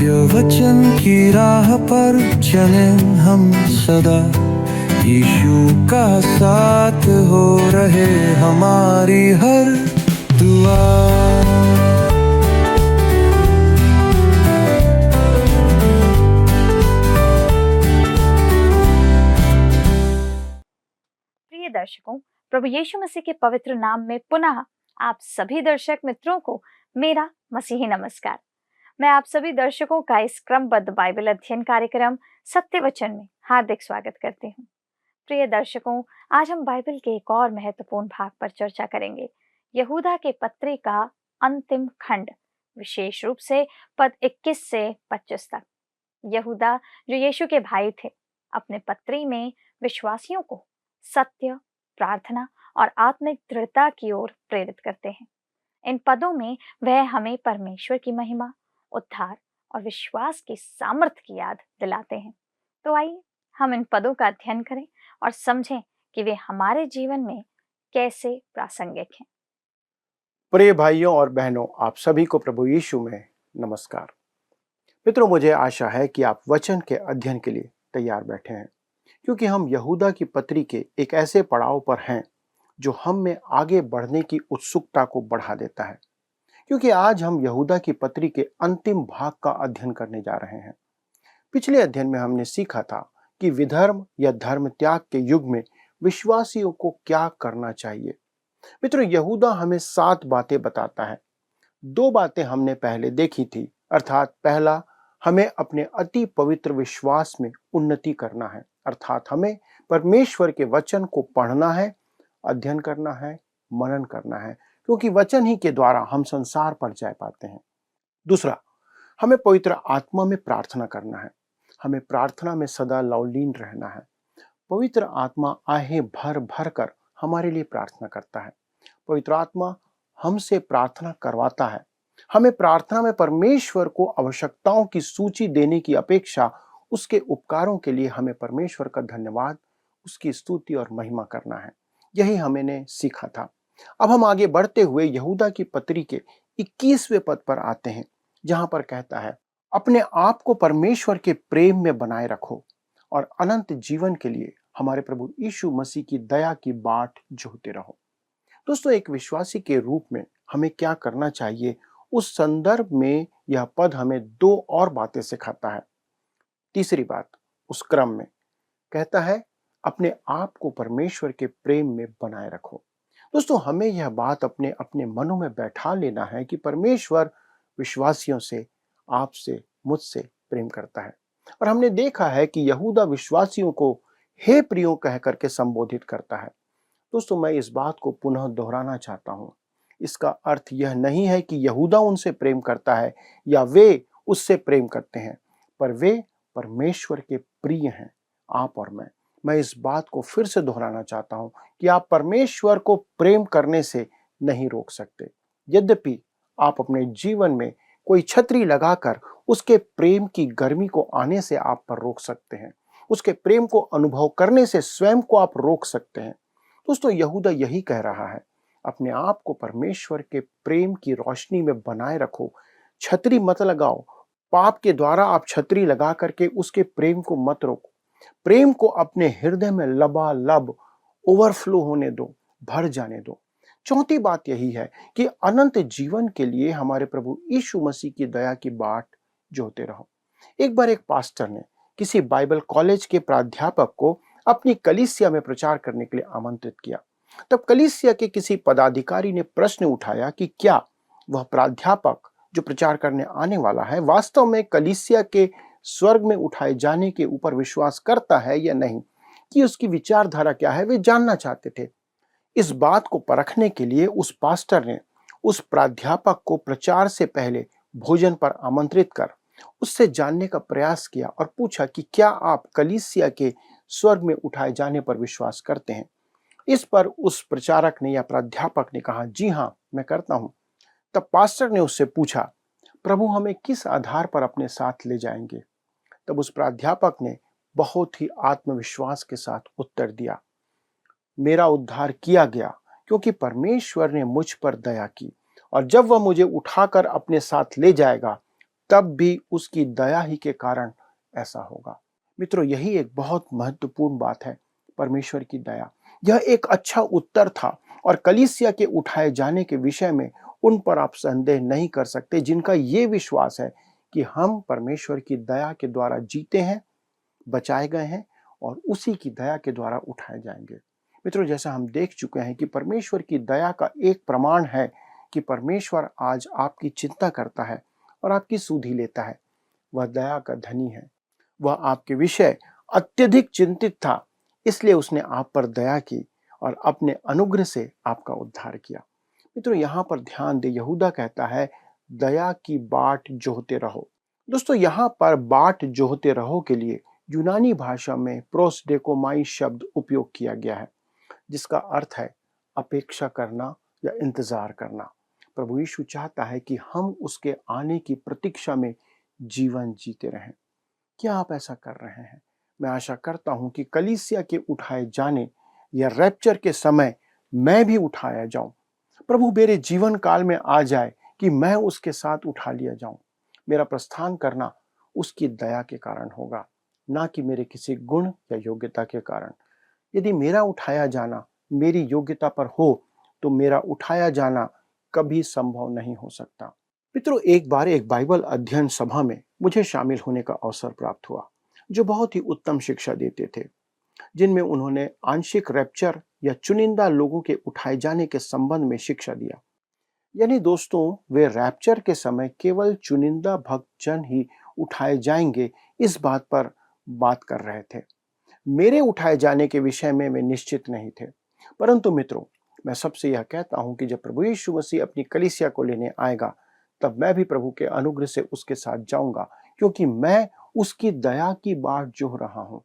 सत्य वचन की राह पर चले हम सदा, यीशु का साथ हो रहे हमारी हर दुआ। प्रिय दर्शकों, प्रभु यीशु मसीह के पवित्र नाम में पुनः आप सभी दर्शक मित्रों को मेरा मसीही नमस्कार। मैं आप सभी दर्शकों का इस क्रमबद्ध बाइबल अध्ययन कार्यक्रम सत्य वचन में हार्दिक स्वागत करती हूँ। प्रिय दर्शकों, आज हम बाइबल के एक और महत्वपूर्ण भाग पर चर्चा करेंगे, यहूदा के पत्री का अंतिम खंड, विशेष रूप से पद 21 से 25 तक। यहूदा, जो यीशु के भाई थे, अपने पत्री में विश्वासियों को सत्य, प्रार्थना और आत्मिक दृढ़ता की ओर प्रेरित करते हैं। इन पदों में वह हमें परमेश्वर की महिमा, उद्धार और विश्वास की सामर्थ्य की याद दिलाते हैं। तो आइए हम इन पदों का अध्ययन करें और समझें कि वे हमारे जीवन में कैसे प्रासंगिक हैं। प्रिय भाइयों और बहनों, आप सभी को प्रभु यीशु में नमस्कार। मित्रों, मुझे आशा है कि आप वचन के अध्ययन के लिए तैयार बैठे हैं, क्योंकि हम यहूदा की पत्री के एक ऐसे पड़ाव पर हैं जो हम में आगे बढ़ने की उत्सुकता को बढ़ा देता है। क्योंकि आज हम यहूदा की पत्री के अंतिम भाग का अध्ययन करने जा रहे हैं। पिछले अध्ययन में हमने सीखा था कि विधर्म या धर्म त्याग के युग में विश्वासियों को क्या करना चाहिए। मित्रों, यहूदा हमें 7 बातें बताता है। 2 बातें हमने पहले देखी थी, अर्थात पहला, हमें अपने अति पवित्र विश्वास में उन्नति करना है, अर्थात हमें परमेश्वर के वचन को पढ़ना है, अध्ययन करना है, मनन करना है, क्योंकि वचन ही के द्वारा हम संसार पर जा पाते हैं। दूसरा, हमें पवित्र आत्मा में प्रार्थना करना है, हमें प्रार्थना में सदा लवलीन रहना है। पवित्र आत्मा आहें भर भर कर हमारे लिए प्रार्थना करता है। पवित्र आत्मा हमसे प्रार्थना करवाता है। हमें प्रार्थना में परमेश्वर को आवश्यकताओं की सूची देने की अपेक्षा उसके उपकारों के लिए हमें परमेश्वर का धन्यवाद, उसकी स्तुति और महिमा करना है। यही हमने सीखा था। अब हम आगे बढ़ते हुए यहूदा की पत्री के 21वें पद पर आते हैं, जहां पर कहता है, अपने आप को परमेश्वर के प्रेम में बनाए रखो और अनंत जीवन के लिए हमारे प्रभु यीशु मसीह की दया की बाट जोहते रहो। दोस्तों, एक विश्वासी के रूप में हमें क्या करना चाहिए, उस संदर्भ में यह पद हमें 2 और बातें सिखाता है। तीसरी बात, उस क्रम में कहता है, अपने आप को परमेश्वर के प्रेम में बनाए रखो। दोस्तों, हमें यह बात अपने अपने मनों में बैठा लेना है कि परमेश्वर विश्वासियों से, आपसे, मुझसे प्रेम करता है। और हमने देखा है कि यहूदा विश्वासियों को हे प्रियो कह करके संबोधित करता है। दोस्तों, मैं इस बात को पुनः दोहराना चाहता हूं। इसका अर्थ यह नहीं है कि यहूदा उनसे प्रेम करता है या वे उससे प्रेम करते हैं, पर वे परमेश्वर के प्रिय हैं, आप और मैं इस बात को फिर से दोहराना चाहता हूं कि आप परमेश्वर को प्रेम करने से नहीं रोक सकते। यद्यपि आप अपने जीवन में कोई छतरी लगाकर उसके प्रेम की गर्मी को आने से आप पर रोक सकते हैं, उसके प्रेम को अनुभव करने से स्वयं को आप रोक सकते हैं। दोस्तों, यहूदा यही कह रहा है, अपने आप को परमेश्वर के प्रेम की रोशनी में बनाए रखो। छतरी मत लगाओ। पाप के द्वारा आप छतरी लगा करके उसके प्रेम को मत रोको। प्रेम को अपने हृदय में लबालब ओवरफ्लो होने दो, भर जाने दो। चौथी बात यही है कि अनंत जीवन के लिए हमारे प्रभु यीशु मसीह की दया की बाट जोहते रहो। एक बार एक पास्टर ने किसी बाइबल कॉलेज के प्राध्यापक को अपनी कलीसिया में प्रचार करने के लिए आमंत्रित किया। तब कलीसिया के किसी पदाधिकारी ने प्रश्न उठाया कि क्या वह प्राध्यापक जो प्रचार करने आने वाला है वास्तव में कलीसिया के स्वर्ग में उठाए जाने के ऊपर विश्वास करता है या नहीं, कि उसकी विचारधारा क्या है, वे जानना चाहते थे। इस बात को परखने के लिए उस पास्टर ने उस प्राध्यापक को प्रचार से पहले भोजन पर आमंत्रित कर उससे जानने का प्रयास किया और पूछा कि क्या आप कलीसिया के स्वर्ग में उठाए जाने पर विश्वास करते हैं। इस पर उस प्रचारक ने या प्राध्यापक ने कहा, जी हां, मैं करता हूं। तब पास्टर ने उससे पूछा, प्रभु हमें किस आधार पर अपने साथ ले जाएंगे? तब उस प्राध्यापक ने बहुत ही आत्मविश्वास के साथ उत्तर दिया, मेरा उद्धार किया गया क्योंकि परमेश्वर ने मुझ पर दया की, और जब वह मुझे उठाकर अपने साथ ले जाएगा तब भी उसकी दया ही के कारण ऐसा होगा। मित्रों, यही एक बहुत महत्वपूर्ण बात है, परमेश्वर की दया। यह एक अच्छा उत्तर था और कलीसिया के उठाए जाने के विषय में उन पर आप संदेह नहीं कर सकते जिनका ये विश्वास है कि हम परमेश्वर की दया के द्वारा जीते हैं, बचाए गए हैं और उसी की दया के द्वारा उठाए जाएंगे। मित्रों, जैसा हम देख चुके हैं कि परमेश्वर की दया का एक प्रमाण है कि परमेश्वर आज आपकी चिंता करता है और आपकी सुधि लेता है। वह दया का धनी है। वह आपके विषय अत्यधिक चिंतित था, इसलिए उसने आप पर दया की और अपने अनुग्रह से आपका उद्धार किया। मित्रों, यहाँ पर ध्यान दे, यहूदा कहता है दया की बाट जोहते रहो। दोस्तों, यहाँ पर बाट जोहते रहो के लिए यूनानी भाषा में प्रोसडेकोमाई शब्द उपयोग किया गया है, जिसका अर्थ है अपेक्षा करना या इंतजार करना। प्रभु यीशु चाहता है कि हम उसके आने की प्रतीक्षा में जीवन जीते रहें। क्या आप ऐसा कर रहे हैं? मैं आशा करता हूं कि कलीसिया के उठाए जाने या रैप्चर के समय मैं भी उठाया जाऊं। प्रभु मेरे जीवन काल में आ जाए कि मैं उसके साथ उठा लिया जाऊं। मेरा प्रस्थान करना उसकी दया के कारण होगा, ना कि मेरे किसी गुण या योग्यता के कारण। यदि मेरा उठाया जाना मेरी योग्यता पर हो तो मेरा उठाया जाना कभी संभव नहीं हो सकता। मित्रों, एक बार एक बाइबल अध्ययन सभा में मुझे शामिल होने का अवसर प्राप्त हुआ, जो बहुत ही उत्तम शिक्षा देते थे, जिनमें उन्होंने आंशिक रैप्चर या चुनिंदा लोगों के उठाए जाने के संबंध में शिक्षा दिया। यानी दोस्तों, वे रैप्चर के समय केवल चुनिंदा भक्त जन ही उठाए जाएंगे, इस बात पर बात कर रहे थे। मेरे उठाए जाने के विषय में वे निश्चित नहीं थे। परंतु मित्रों, मैं सबसे यह कहता हूं कि जब प्रभु यीशु मसीह अपनी कलीसिया को लेने आएगा, तब मैं भी प्रभु के अनुग्रह से उसके साथ जाऊंगा, क्योंकि मैं उसकी दया की बाट जोह रहा हूं,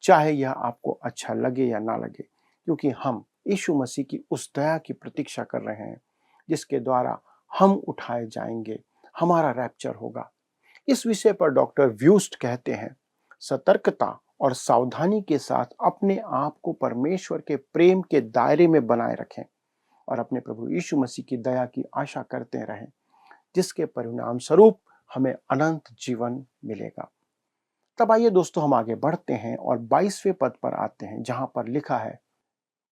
चाहे यह आपको अच्छा लगे या ना लगे, क्योंकि हम यीशु मसीह की उस दया की प्रतीक्षा कर रहे हैं जिसके द्वारा हम उठाए जाएंगे, हमारा रैप्चर होगा। इस विषय पर डॉक्टर व्यूस्ट कहते हैं, सतर्कता और सावधानी के साथ अपने आप को परमेश्वर के प्रेम के दायरे में बनाए रखें और अपने प्रभु यीशु मसीह की दया की आशा करते रहें, जिसके परिणाम स्वरूप हमें अनंत जीवन मिलेगा। तब आइए दोस्तों, हम आगे बढ़ते हैं और 22वें पद पर आते हैं, जहां पर लिखा है,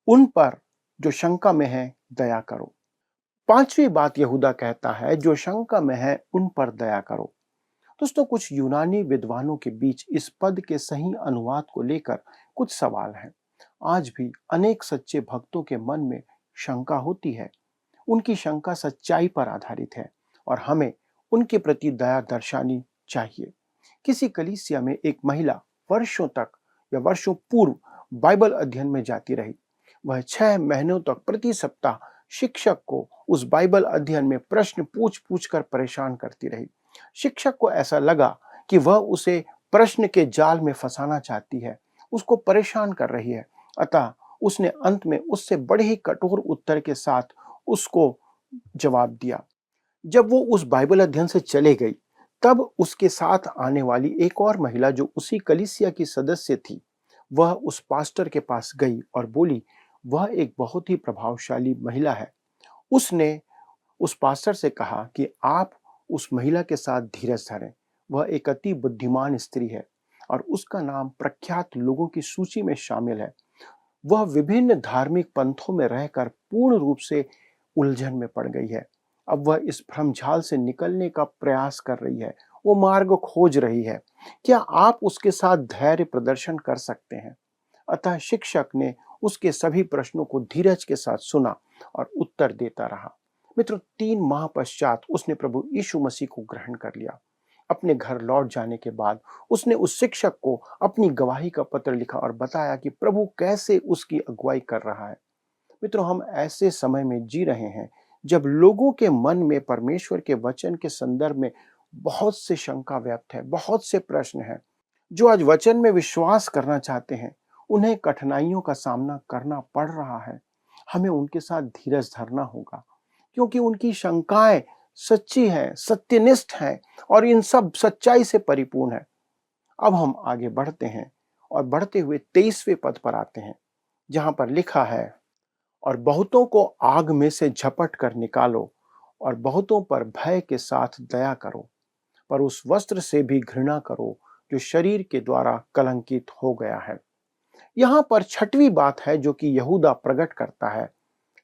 उन पर जो शंका में है दया करो। 5वीं बात यहूदा कहता है, जो शंका में है उन पर दया करो। दोस्तों, कुछ यूनानी विद्वानों के बीच इस पद के सही अनुवाद को लेकर कुछ सवाल हैं। आज भी अनेक सच्चे भक्तों के मन में शंका होती है। उनकी शंका सच्चाई पर आधारित है और हमें उनके प्रति दया दर्शानी चाहिए। किसी कलीसिया में एक महिला वर्षों तक या वर्षों पूर्व बाइबल अध्ययन में जाती रही। वह 6 महीनों तक प्रति सप्ताह शिक्षक को उस बाइबल अध्ययन में प्रश्न पूछ पूछ कर परेशान करती रही। शिक्षक को ऐसा लगा कि वह उसे प्रश्न के जाल में फंसाना चाहती है, उसको परेशान कर रही है। अतः उसने अंत में उससे बड़े ही कठोर उत्तर के साथ उसको जवाब दिया। जब वो उस बाइबल अध्ययन से चले गई, तब उसके साथ आने वाली एक और महिला जो उसी कलीसिया की सदस्य थी, वह उस पास्टर के पास गई और बोली, वह एक बहुत ही प्रभावशाली महिला है। उसने उस पास्टर से कहा कि आप उस महिला के साथ धीरज धरें। वह एक अति बुद्धिमान स्त्री है और उसका नाम प्रख्यात लोगों की सूची में शामिल है। वह विभिन्न धार्मिक पंथों में रहकर पूर्ण रूप से उलझन में पड़ गई है। अब वह इस भ्रमझाल से निकलने का प्रयास कर रही है, वो मार्ग खोज रही है। क्या आप उसके साथ धैर्य प्रदर्शन कर सकते हैं? अतः शिक्षक ने उसके सभी प्रश्नों को धीरज के साथ सुना और उत्तर देता रहा। मित्रों, 3 माह पश्चात उसने प्रभु यीशु मसीह को ग्रहण कर लिया। अपने घर लौट जाने के बाद उसने उस शिक्षक को अपनी गवाही का पत्र लिखा और बताया कि प्रभु कैसे उसकी अगुवाई कर रहा है। मित्रों, हम ऐसे समय में जी रहे हैं जब लोगों के मन में परमेश्वर के वचन के संदर्भ में बहुत से शंका व्याप्त है, बहुत से प्रश्न हैं। जो आज वचन में विश्वास करना चाहते हैं, उन्हें कठिनाइयों का सामना करना पड़ रहा है। हमें उनके साथ धीरज धरना होगा, क्योंकि उनकी शंकाएं सच्ची हैं, सत्यनिष्ठ हैं और इन सब सच्चाई से परिपूर्ण है। अब हम आगे बढ़ते हैं और बढ़ते हुए 23वें पद पर आते हैं, जहां पर लिखा है, और बहुतों को आग में से झपट कर निकालो और बहुतों पर भय के साथ दया करो। पर उस वस्त्र से भी घृणा करो जो शरीर के द्वारा कलंकित हो गया है। यहाँ पर छठवीं बात है जो कि यहूदा प्रकट करता है,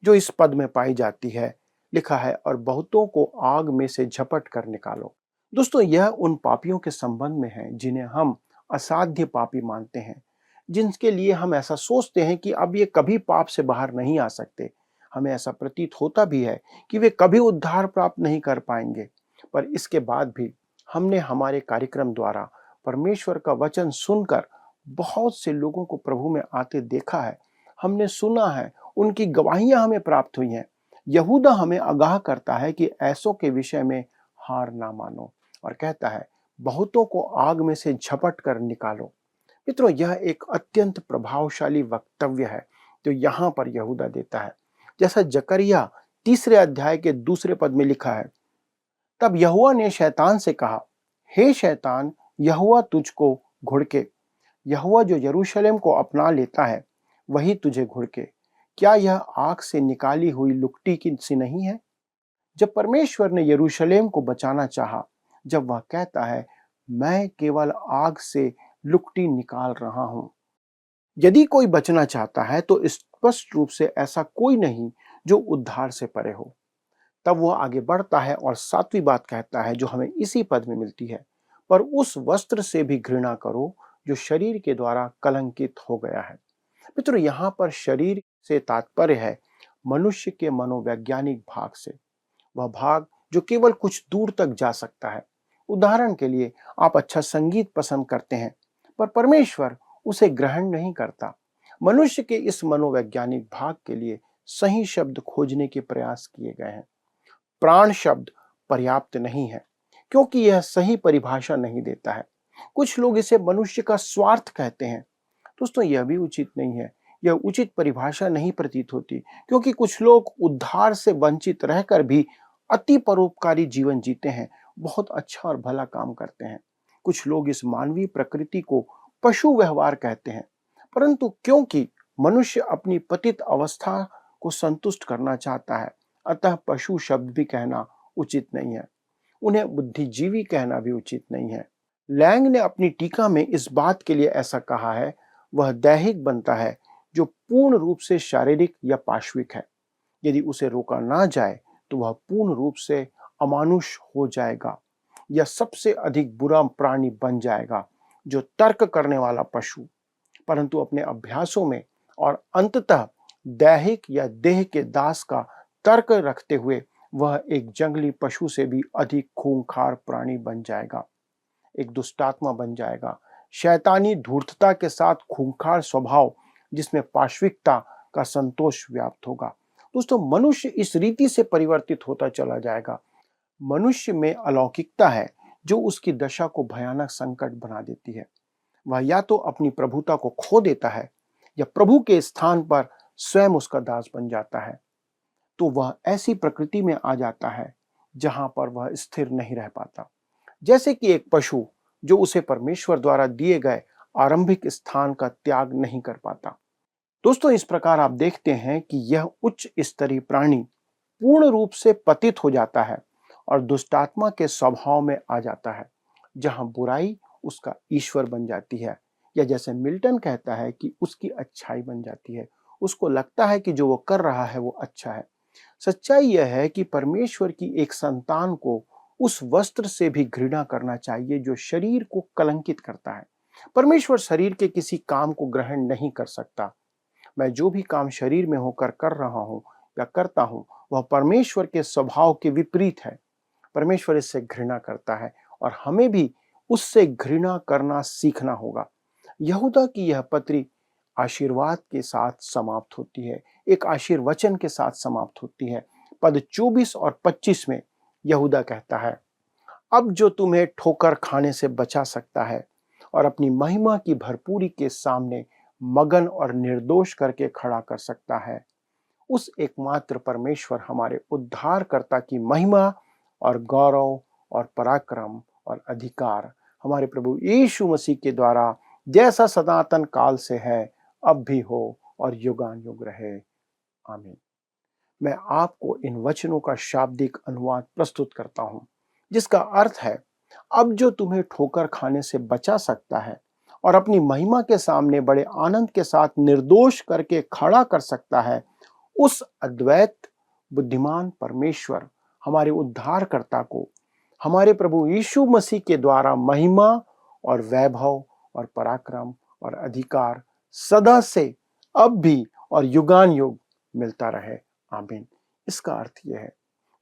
जो इस पद में पाई जाती है। लिखा है, और बहुतों को आग में से झपट कर निकालो। दोस्तों, यह उन पापियों के संबंध में है जिन्हें हम असाध्य पापी मानते हैं, जिनके लिए हम ऐसा सोचते हैं कि अब ये कभी पाप से बाहर नहीं आ सकते। हमें ऐसा प्रतीत होता भी है कि वे कभी उद्धार प्राप्त नहीं कर पाएंगे। पर इसके बाद भी हमने हमारे कार्यक्रम द्वारा परमेश्वर का वचन सुनकर बहुत से लोगों को प्रभु में आते देखा है। हमने सुना है, उनकी गवाहियां हमें प्राप्त हुई हैं। यहूदा हमें आगाह करता है कि ऐसों के विषय में हार ना मानो, और कहता है, बहुतों को आग में से झपट कर निकालो। मित्रों, यह एक अत्यंत प्रभावशाली वक्तव्य है जो यहाँ पर यहूदा देता है। जैसा जकरिया 3 अध्याय के 2 पद में लिखा है, तब यहोवा ने शैतान से कहा, हे शैतान, यहोवा तुझको घुड़के। यहोवा जो यरूशलेम को अपना लेता है वही तुझे घुड़के। क्या यह आग से निकाली हुई लुकटी की सी नहीं है? जब परमेश्वर ने यरूशलेम को बचाना चाहा, जब वह कहता है, मैं केवल आग से लुकटी निकाल रहा हूं। यदि कोई बचना चाहता है तो स्पष्ट रूप से ऐसा कोई नहीं जो उद्धार से परे हो। तब वह आगे बढ़ता है और 7वीं बात कहता है जो हमें इसी पद में मिलती है, पर उस वस्त्र से भी घृणा करो जो शरीर के द्वारा कलंकित हो गया है। मित्रों, यहाँ पर शरीर से तात्पर्य है मनुष्य के मनोवैज्ञानिक भाग से, वह भाग जो केवल कुछ दूर तक जा सकता है। उदाहरण के लिए, आप अच्छा संगीत पसंद करते हैं, पर परमेश्वर उसे ग्रहण नहीं करता। मनुष्य के इस मनोवैज्ञानिक भाग के लिए सही शब्द खोजने के प्रयास किए गए हैं। प्राण शब्द पर्याप्त नहीं है, क्योंकि यह सही परिभाषा नहीं देता है। कुछ लोग इसे मनुष्य का स्वार्थ कहते हैं। दोस्तों, यह भी उचित नहीं है। यह उचित परिभाषा नहीं प्रतीत होती, क्योंकि कुछ लोग उद्धार से वंचित रहकर भी अति परोपकारी जीवन जीते हैं, बहुत अच्छा और भला काम करते हैं। कुछ लोग इस मानवीय प्रकृति को पशु व्यवहार कहते हैं, परंतु क्योंकि मनुष्य अपनी पतित अवस्था को संतुष्ट करना चाहता है, अतः पशु शब्द भी कहना उचित नहीं है। उन्हें बुद्धिजीवी कहना भी उचित नहीं है। लैंग ने अपनी टीका में इस बात के लिए ऐसा कहा है, वह दैहिक बनता है जो पूर्ण रूप से शारीरिक या पाश्विक है। यदि उसे रोका ना जाए तो वह पूर्ण रूप से अमानुष हो जाएगा या सबसे अधिक बुरा प्राणी बन जाएगा, जो तर्क करने वाला पशु, परंतु अपने अभ्यासों में और अंततः दैहिक या देह के दास का तर्क रखते हुए वह एक जंगली पशु से भी अधिक खूंखार प्राणी बन जाएगा, एक दुष्टात्मा बन जाएगा। शैतानी धूर्तता के साथ खूंखार स्वभाव जिसमें पाश्विकता का संतोष व्याप्त होगा। दोस्तों, मनुष्य इस रीति से परिवर्तित होता चला जाएगा। मनुष्य में अलौकिकता है जो उसकी दशा को भयानक संकट बना देती है। वह या तो अपनी प्रभुता को खो देता है या प्रभु के स्थान पर स्वयं उसका दास बन जाता है। तो वह ऐसी प्रकृति में आ जाता है जहां पर वह स्थिर नहीं रह पाता, जैसे कि एक पशु जो उसे परमेश्वर द्वारा दिए गए आरंभिक स्थान का त्याग नहीं कर पाता। दोस्तों, इस प्रकार आप देखते हैं कि यह उच्च स्तरीय प्राणी पूर्ण रूप से पतित हो जाता है और दुष्टात्मा के स्वभाव में आ जाता है, जहां बुराई उसका ईश्वर बन जाती है, या जैसे मिल्टन कहता है कि उसकी अच्छाई बन जाती है। उसको लगता है कि जो वो कर रहा है वो अच्छा है। सच्चाई यह है कि परमेश्वर की एक संतान को उस वस्त्र से भी घृणा करना चाहिए जो शरीर को कलंकित करता है। परमेश्वर शरीर के किसी काम को ग्रहण नहीं कर सकता। मैं जो भी काम शरीर में होकर कर रहा हूं या करता हूं, वह परमेश्वर के स्वभाव के विपरीत है। परमेश्वर इससे घृणा करता है और हमें भी उससे घृणा करना सीखना होगा। यहूदा की यह पत्री आशीर्वाद के साथ समाप्त होती है, एक आशीर्वचन के साथ समाप्त होती है। पद 24 और 25 में यहूदा कहता है, अब जो तुम्हें ठोकर खाने से बचा सकता है और अपनी महिमा की भरपूरी के सामने मगन और निर्दोष करके खड़ा कर सकता है, उस एकमात्र परमेश्वर हमारे उद्धारकर्ता की महिमा और गौरव और पराक्रम और अधिकार हमारे प्रभु यीशु मसीह के द्वारा जैसा सनातन काल से है, अब भी हो और युगान युग रहे। आमीन। मैं आपको इन वचनों का शाब्दिक अनुवाद प्रस्तुत करता हूं, जिसका अर्थ है, अब जो तुम्हें ठोकर खाने से बचा सकता है और अपनी महिमा के सामने बड़े आनंद के साथ निर्दोष करके खड़ा कर सकता है, उस अद्वैत बुद्धिमान परमेश्वर हमारे उद्धारकर्ता को हमारे प्रभु यीशु मसीह के द्वारा महिमा और वैभव और पराक्रम और अधिकार सदा से अब भी और युगान युग मिलता रहे। आमीन। इसका अर्थ यह है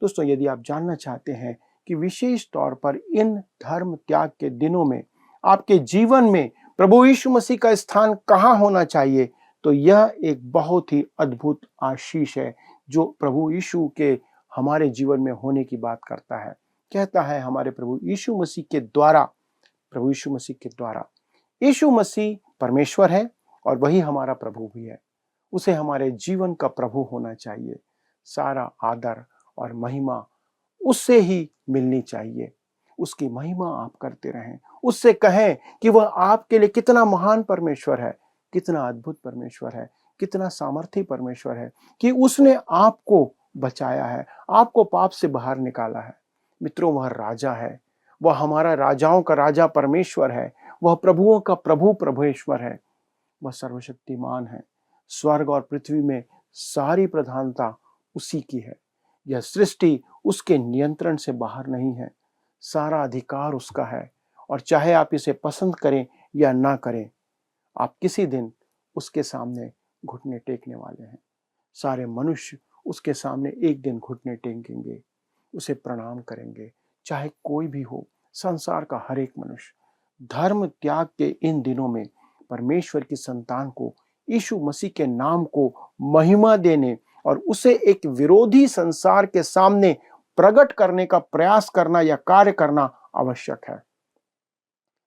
दोस्तों, यदि आप जानना चाहते हैं कि विशेष तौर पर इन धर्म त्याग के दिनों में आपके जीवन में प्रभु यीशु मसीह का स्थान कहाँ होना चाहिए, तो यह एक बहुत ही अद्भुत आशीष है जो प्रभु यीशु के हमारे जीवन में होने की बात करता है। कहता है हमारे प्रभु यीशु मसीह के द्वारा, प्रभु यीशु मसीह के द्वारा। यीशु मसीह परमेश्वर है और वही हमारा प्रभु भी है। उसे हमारे जीवन का प्रभु होना चाहिए। सारा आदर और महिमा उससे ही मिलनी चाहिए। उसकी महिमा आप करते रहें, उससे कहें कि वह आपके लिए कितना महान परमेश्वर है, कितना अद्भुत परमेश्वर है, कितना सामर्थी परमेश्वर है कि उसने आपको बचाया है, आपको पाप से बाहर निकाला है। मित्रों, वह राजा है, वह हमारा राजाओं का राजा परमेश्वर है, वह प्रभुओं का प्रभु परमेश्वर है, वह सर्वशक्तिमान है। स्वर्ग और पृथ्वी में सारी प्रधानता उसी की है। यह सृष्टि उसके नियंत्रण से बाहर नहीं है। सारा अधिकार उसका है और चाहे आप इसे पसंद करें या ना करें, आप किसी दिन उसके सामने घुटने टेकने वाले हैं। सारे मनुष्य उसके सामने एक दिन घुटने टेकेंगे, उसे प्रणाम करेंगे, चाहे कोई भी हो, संसार का हर एक मनुष्य। धर्म त्याग के इन दिनों में परमेश्वर की संतान को यीशु मसीह के नाम को महिमा देने और उसे एक विरोधी संसार के सामने प्रकट करने का प्रयास करना या कार्य करना आवश्यक है।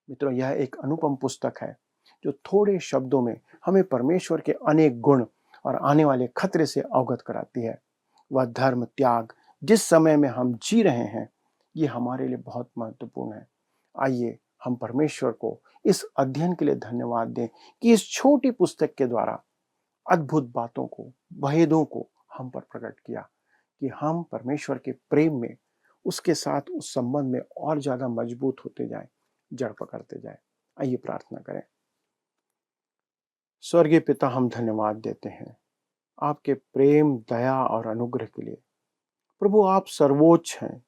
मित्रों, यह एक अनुपम पुस्तक है जो थोड़े शब्दों में हमें परमेश्वर के अनेक गुण और आने वाले खतरे से अवगत कराती है। वह धर्म त्याग जिस समय में हम जी रहे हैं, ये हमारे लिए बहुत महत्वपूर्ण है। आइए हम परमेश्वर को इस अध्ययन के लिए धन्यवाद दें कि इस छोटी पुस्तक के द्वारा अद्भुत बातों को, भेदों को हम पर प्रकट किया, कि हम परमेश्वर के प्रेम में, उसके साथ उस संबंध में और ज्यादा मजबूत होते जाएं, जड़ पकड़ते जाएं। आइए प्रार्थना करें। स्वर्गीय पिता, हम धन्यवाद देते हैं आपके प्रेम, दया और अनुग्रह के लिए। प्रभु, आप सर्वोच्च हैं।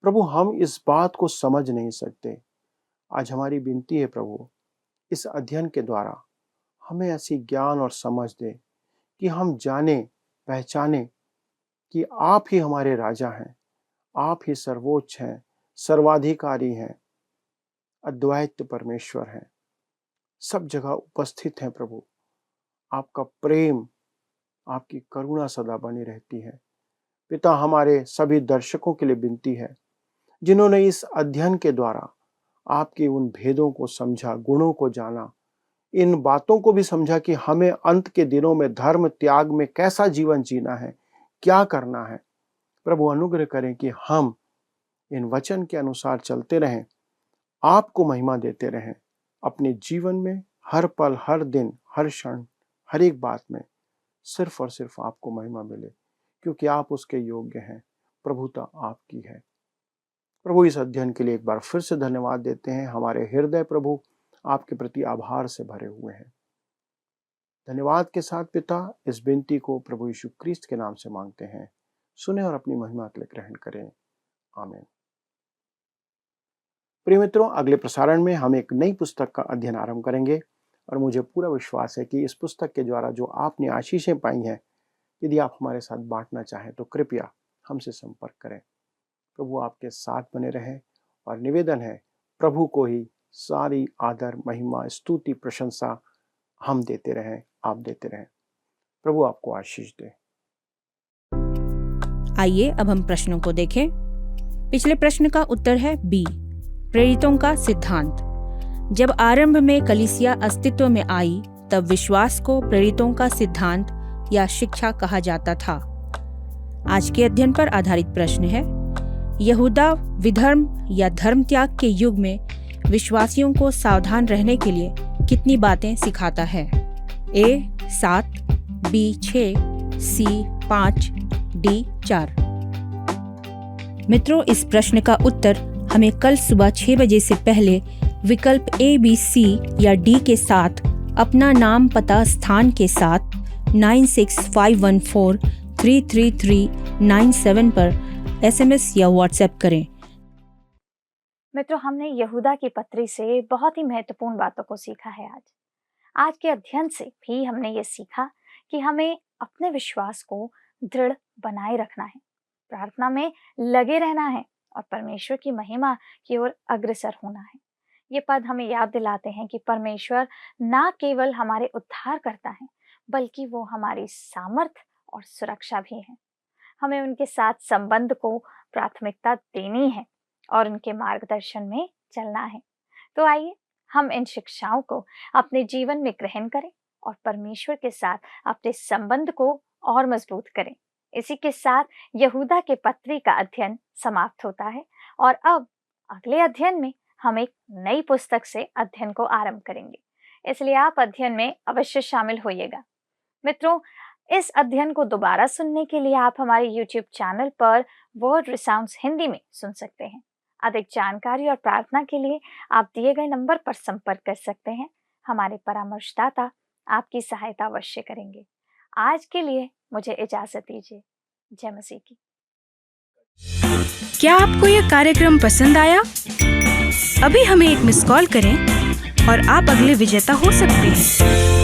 प्रभु, हम इस बात को समझ नहीं सकते। आज हमारी विनती है प्रभु, इस अध्ययन के द्वारा हमें ऐसी ज्ञान और समझ दे कि हम जाने पहचाने कि आप ही हमारे राजा हैं, आप ही सर्वोच्च हैं, सर्वाधिकारी हैं, अद्वैत परमेश्वर हैं, सब जगह उपस्थित हैं। प्रभु, आपका प्रेम, आपकी करुणा सदा बनी रहती है। पिता, हमारे सभी दर्शकों के लिए विनती है जिन्होंने इस अध्ययन के द्वारा आपके उन भेदों को समझा, गुणों को जाना, इन बातों को भी समझा कि हमें अंत के दिनों में धर्म त्याग में कैसा जीवन जीना है, क्या करना है। प्रभु, अनुग्रह करें कि हम इन वचन के अनुसार चलते रहें, आपको महिमा देते रहें अपने जीवन में, हर पल, हर दिन, हर क्षण, हर एक बात में सिर्फ और सिर्फ आपको महिमा मिले, क्योंकि आप उसके योग्य हैं। प्रभुता आपकी है। प्रभु, इस अध्ययन के लिए एक बार फिर से धन्यवाद देते हैं। हमारे हृदय प्रभु आपके प्रति आभार से भरे हुए हैं। धन्यवाद के साथ पिता, इस विनती को प्रभु यीशु क्रिस्त के नाम से मांगते हैं। सुने और अपनी महिमा के लिए ग्रहण करें। आमीन। प्रिय मित्रों, अगले प्रसारण में हम एक नई पुस्तक का अध्ययन आरंभ करेंगे और मुझे पूरा विश्वास है कि इस पुस्तक के द्वारा जो आपने आशीषें पाई हैं, यदि आप हमारे साथ बांटना चाहें तो कृपया हमसे संपर्क करें। प्रभु आपके साथ बने रहें और निवेदन है, प्रभु को ही सारी आदर, महिमा, स्तुति, प्रशंसा हम देते रहें, आप देते रहें। प्रभु आपको आशीष दे। आइए अब हम प्रश्नों को देखें। पिछले प्रश्न का उत्तर है बी, प्रेरितों का सिद्धांत। जब आरंभ में कलीसिया अस्तित्व में आई, तब विश्वास को प्रेरितों का सिद्धांत या शिक्षा कहा जाता था। आज के अध्ययन पर आधारित प्रश्न है, यहूदा विधर्म या धर्म त्याग के युग में विश्वासियों को सावधान रहने के लिए कितनी बातें सिखाता है? ए 7, बी 6, सी 5, डी 4। मित्रों, इस प्रश्न का उत्तर हमें कल सुबह 6 बजे से पहले विकल्प A, B, C या D के साथ अपना नाम, पता, स्थान के साथ 9651433397 पर SMS या WhatsApp करें। मित्रों, हमने यहूदा की पत्री से बहुत ही महत्वपूर्ण बातों को सीखा है। आज के अध्ययन से भी हमने ये सीखा कि हमें अपने विश्वास को दृढ़ बनाए रखना है, प्रार्थना में लगे रहना है और परमेश्वर की महिमा की ओर अग्रसर होना है। ये पद हमें याद दिलाते हैं कि परमेश्वर ना केवल हमारे उद्धार करता है, बल्कि वो हमारी सामर्थ और सुरक्षा भी है। हमें उनके साथ संबंध को प्राथमिकता देनी है और उनके मार्गदर्शन में चलना है। तो आइए हम इन शिक्षाओं को अपने जीवन में ग्रहण करें और परमेश्वर के साथ अपने संबंध को और मजबूत करें। इसी के साथ यहूदा के पत्री का अध्ययन समाप्त होता है और अब अगले अध्ययन में हम एक नई पुस्तक से अध्ययन को आरंभ करेंगे, इसलिए आप अध्ययन में अवश्य शामिल होइएगा। मित्रों, इस अध्ययन को दोबारा सुनने के लिए आप हमारे YouTube चैनल पर वर्ड रिसाउंड्स हिंदी में सुन सकते हैं। अधिक जानकारी और प्रार्थना के लिए आप दिए गए नंबर पर संपर्क कर सकते हैं। हमारे परामर्शदाता आपकी सहायता अवश्य करेंगे। आज के लिए मुझे इजाजत दीजिए। जय मसीह की। क्या आपको यह कार्यक्रम पसंद आया? अभी हमें एक मिस कॉल करें और आप अगले विजेता हो सकते हैं।